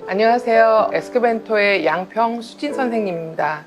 안녕하세요. 에스크벤토의 양평 수진 선생님입니다.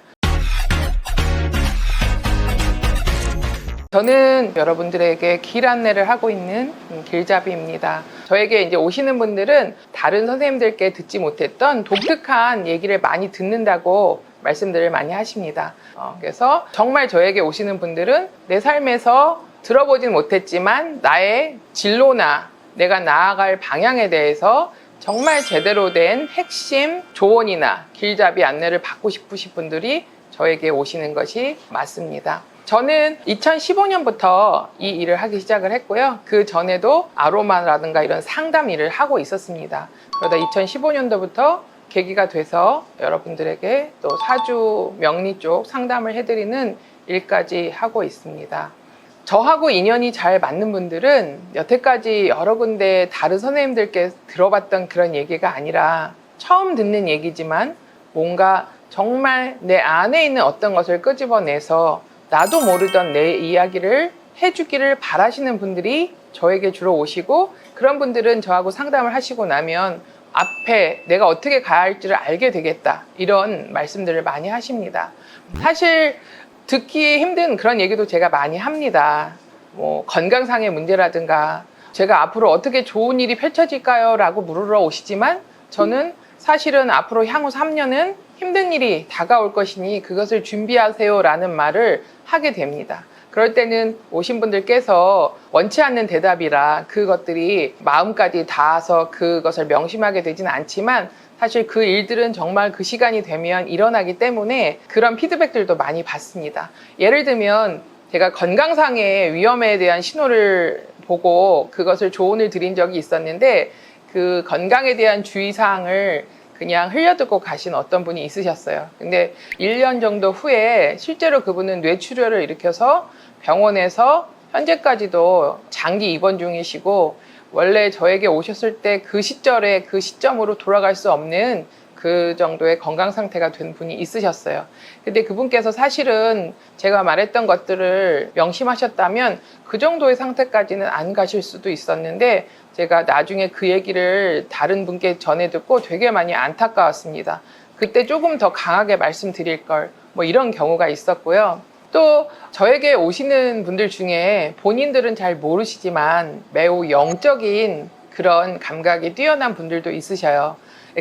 저는 여러분들에게 길 안내를 하고 있는 길잡이입니다. 저에게 이제 오시는 분들은 다른 선생님들께 듣지 못했던 독특한 얘기를 많이 듣는다고 말씀들을 많이 하십니다. 그래서 정말 저에게 오시는 분들은 내 삶에서 들어보진 못했지만 나의 진로나 내가 나아갈 방향에 대해서 정말 제대로 된 핵심 조언이나 길잡이 안내를 받고 싶으신 분들이 저에게 오시는 것이 맞습니다. 저는 2015년부터 이 일을 하기 시작을 했고요. 그 전에도 아로마라든가 이런 상담 일을 하고 있었습니다. 그러다 2015년도부터 계기가 돼서 여러분들에게 또 사주 명리 쪽 상담을 해드리는 일까지 하고 있습니다. 저하고 인연이 잘 맞는 분들은 여태까지 여러 군데 다른 선생님들께 들어봤던 그런 얘기가 아니라 처음 듣는 얘기지만 뭔가 정말 내 안에 있는 어떤 것을 끄집어내서 나도 모르던 내 이야기를 해주기를 바라시는 분들이 저에게 주로 오시고, 그런 분들은 저하고 상담을 하시고 나면 앞에 내가 어떻게 가야 할지를 알게 되겠다, 이런 말씀들을 많이 하십니다. 사실 듣기 힘든 그런 얘기도 제가 많이 합니다. 뭐 건강상의 문제라든가 제가 앞으로 어떻게 좋은 일이 펼쳐질까요? 라고 물으러 오시지만 저는 사실은 앞으로 향후 3년은 힘든 일이 다가올 것이니 그것을 준비하세요 라는 말을 하게 됩니다. 그럴 때는 오신 분들께서 원치 않는 대답이라 그것들이 마음까지 닿아서 그것을 명심하게 되지는 않지만, 사실 그 일들은 정말 그 시간이 되면 일어나기 때문에 그런 피드백들도 많이 받습니다. 예를 들면 제가 건강상의 위험에 대한 신호를 보고 그것을 조언을 드린 적이 있었는데, 그 건강에 대한 주의사항을 그냥 흘려듣고 가신 어떤 분이 있으셨어요. 근데 1년 정도 후에 실제로 그분은 뇌출혈을 일으켜서 병원에서 현재까지도 장기 입원 중이시고, 원래 저에게 오셨을 때 그 시절에 그 시점으로 돌아갈 수 없는 그 정도의 건강 상태가 된 분이 있으셨어요. 근데 그분께서 사실은 제가 말했던 것들을 명심하셨다면 그 정도의 상태까지는 안 가실 수도 있었는데, 제가 나중에 그 얘기를 다른 분께 전해 듣고 되게 많이 안타까웠습니다. 그때 조금 더 강하게 말씀드릴 걸, 뭐 이런 경우가 있었고요. 또 저에게 오시는 분들 중에 본인들은 잘 모르시지만 매우 영적인 그런 감각이 뛰어난 분들도 있으셔요.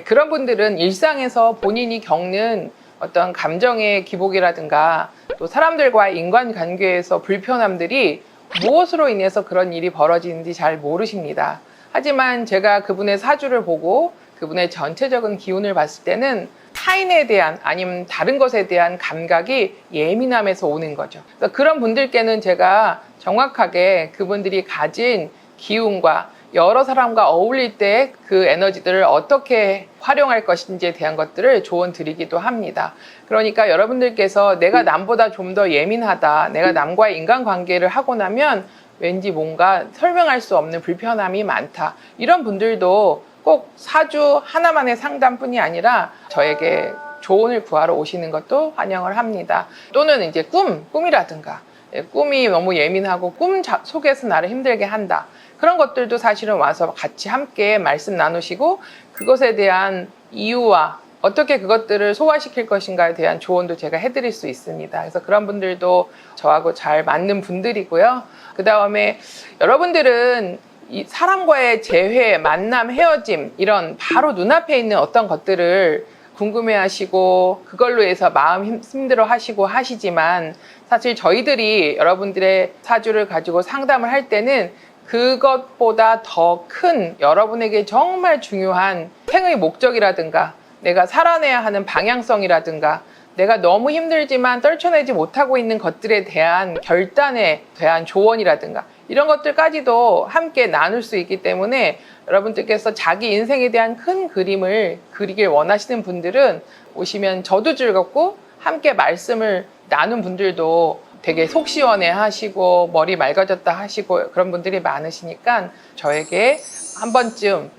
그런 분들은 일상에서 본인이 겪는 어떤 감정의 기복이라든가 또 사람들과의 인간관계에서 불편함들이 무엇으로 인해서 그런 일이 벌어지는지 잘 모르십니다. 하지만 제가 그분의 사주를 보고 그분의 전체적인 기운을 봤을 때는 타인에 대한 아니면 다른 것에 대한 감각이 예민함에서 오는 거죠. 그래서 그런 분들께는 제가 정확하게 그분들이 가진 기운과 여러 사람과 어울릴 때 그 에너지들을 어떻게 활용할 것인지에 대한 것들을 조언 드리기도 합니다. 그러니까 여러분들께서 내가 남보다 좀 더 예민하다, 내가 남과의 인간관계를 하고 나면 왠지 뭔가 설명할 수 없는 불편함이 많다, 이런 분들도 꼭 사주 하나만의 상담뿐이 아니라 저에게 조언을 구하러 오시는 것도 환영을 합니다. 또는 이제 꿈이라든가 꿈이 너무 예민하고 꿈 속에서 나를 힘들게 한다, 그런 것들도 사실은 와서 같이 함께 말씀 나누시고 그것에 대한 이유와 어떻게 그것들을 소화시킬 것인가에 대한 조언도 제가 해드릴 수 있습니다. 그래서 그런 분들도 저하고 잘 맞는 분들이고요. 그 다음에 여러분들은 이 사람과의 재회, 만남, 헤어짐, 이런 바로 눈앞에 있는 어떤 것들을 궁금해하시고 그걸로 해서 마음 힘들어 하시고 하시지만, 사실 저희들이 여러분들의 사주를 가지고 상담을 할 때는 그것보다 더 큰 여러분에게 정말 중요한 생의 목적이라든가 내가 살아내야 하는 방향성이라든가 내가 너무 힘들지만 떨쳐내지 못하고 있는 것들에 대한 결단에 대한 조언이라든가 이런 것들까지도 함께 나눌 수 있기 때문에, 여러분들께서 자기 인생에 대한 큰 그림을 그리길 원하시는 분들은 오시면 저도 즐겁고 함께 말씀을 나눈 분들도 되게 속 시원해 하시고 머리 맑아졌다 하시고 그런 분들이 많으시니까 저에게 한 번쯤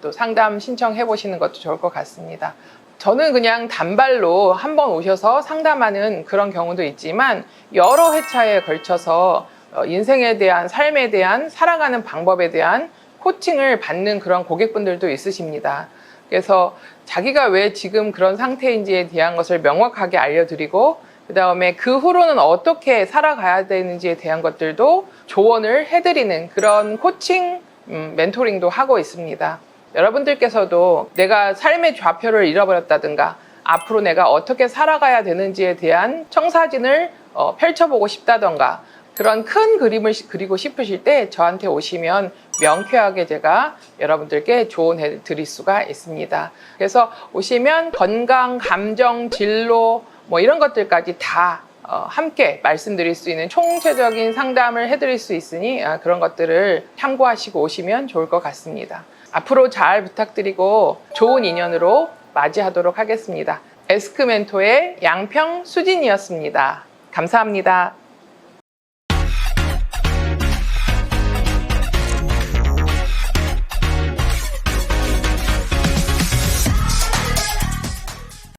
또 상담 신청해 보시는 것도 좋을 것 같습니다. 저는 그냥 단발로 한번 오셔서 상담하는 그런 경우도 있지만, 여러 회차에 걸쳐서 인생에 대한, 삶에 대한, 살아가는 방법에 대한 코칭을 받는 그런 고객분들도 있으십니다. 그래서 자기가 왜 지금 그런 상태인지에 대한 것을 명확하게 알려드리고 그 다음에 그 후로는 어떻게 살아가야 되는지에 대한 것들도 조언을 해드리는 그런 코칭, 멘토링도 하고 있습니다. 여러분들께서도 내가 삶의 좌표를 잃어버렸다든가 앞으로 내가 어떻게 살아가야 되는지에 대한 청사진을 펼쳐보고 싶다던가 그런 큰 그림을 그리고 싶으실 때 저한테 오시면 명쾌하게 제가 여러분들께 조언해 드릴 수가 있습니다. 그래서 오시면 건강, 감정, 진로 뭐 이런 것들까지 다 함께 말씀드릴 수 있는 총체적인 상담을 해드릴 수 있으니 그런 것들을 참고하시고 오시면 좋을 것 같습니다. 앞으로 잘 부탁드리고 좋은 인연으로 맞이하도록 하겠습니다. 에스크멘토의 양평수진이었습니다. 감사합니다.